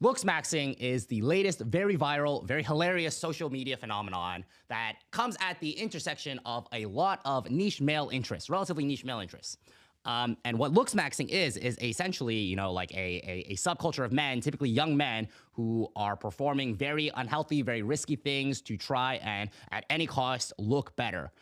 Looks maxing is the latest, very viral, very hilarious social media phenomenon that comes at the intersection of a lot of niche male interests, relatively niche male interests. And what looks maxing is essentially, like a subculture of men, typically young men, who are performing very unhealthy, very risky things to try and, at any cost, look better.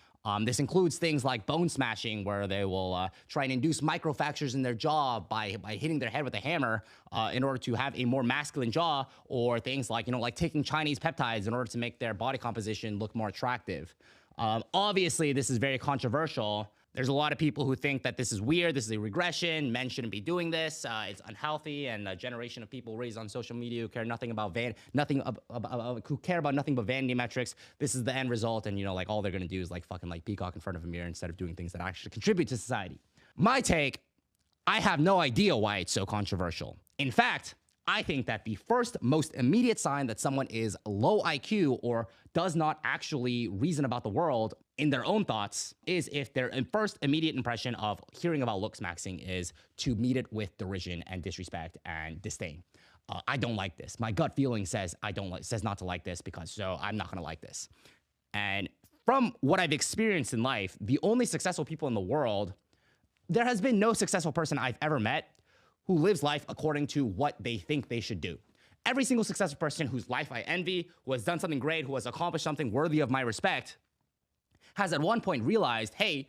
This includes things like bone smashing, where they will try and induce microfractures in their jaw by hitting their head with a hammer in order to have a more masculine jaw, or things like, like taking Chinese peptides in order to make their body composition look more attractive. Obviously, this is very controversial. There's a lot of people who think that this is weird, this is a regression, men shouldn't be doing this, it's unhealthy, and a generation of people raised on social media who care nothing about who care about nothing but vanity metrics. This is the end result, and like all they're gonna do is like fucking like peacock in front of a mirror instead of doing things that actually contribute to society. My take, I have no idea why it's so controversial. In fact, I think that the first most immediate sign that someone is low IQ or does not actually reason about the world in their own thoughts is if their first immediate impression of hearing about looks maxing is to meet it with derision and disrespect and disdain. I don't like this. My gut feeling says says not to like this, because so I'm not gonna like this. And from what I've experienced in life, the only successful people in the world, there has been no successful person I've ever met who lives life according to what they think they should do. Every single successful person whose life I envy, who has done something great, who has accomplished something worthy of my respect, has at one point realized, hey,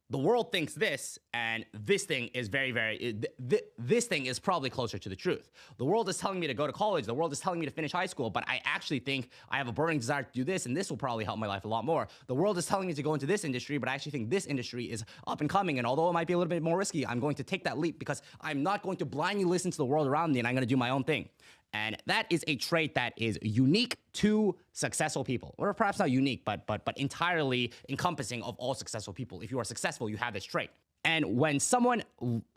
the world thinks this, and this thing is this thing is probably closer to the truth. The world is telling me to go to college, the world is telling me to finish high school, but I actually think I have a burning desire to do this, and this will probably help my life a lot more. The world is telling me to go into this industry, but I actually think this industry is up and coming, and although it might be a little bit more risky, I'm going to take that leap because I'm not going to blindly listen to the world around me, and I'm gonna do my own thing. And that is a trait that is unique to successful people, or perhaps not unique, but entirely encompassing of all successful people. If you are successful, you have this trait. And when someone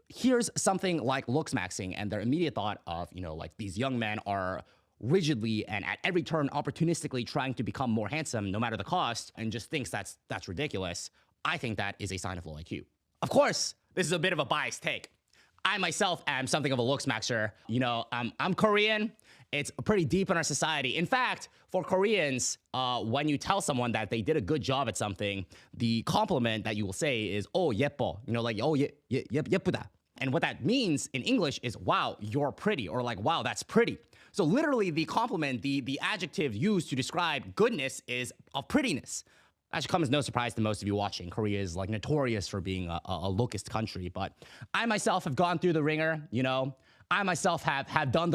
hears something like looks maxing, and their immediate thought of, like these young men are rigidly and at every turn opportunistically trying to become more handsome no matter the cost, and just thinks that's ridiculous, I think that is a sign of low IQ. Of course, this is a bit of a biased take. I myself am something of a looks maxer. I'm Korean. It's pretty deep in our society. In fact, for Koreans, when you tell someone that they did a good job at something, the compliment that you will say is, oh, 예뻐. Like, oh, 예쁘다. And what that means in English is, wow, you're pretty, or like, wow, that's pretty. So literally the compliment, the adjective used to describe goodness is of prettiness. That should come as no surprise to most of you watching. Korea is like notorious for being a lookist country, but I myself have gone through the ringer, I myself have done the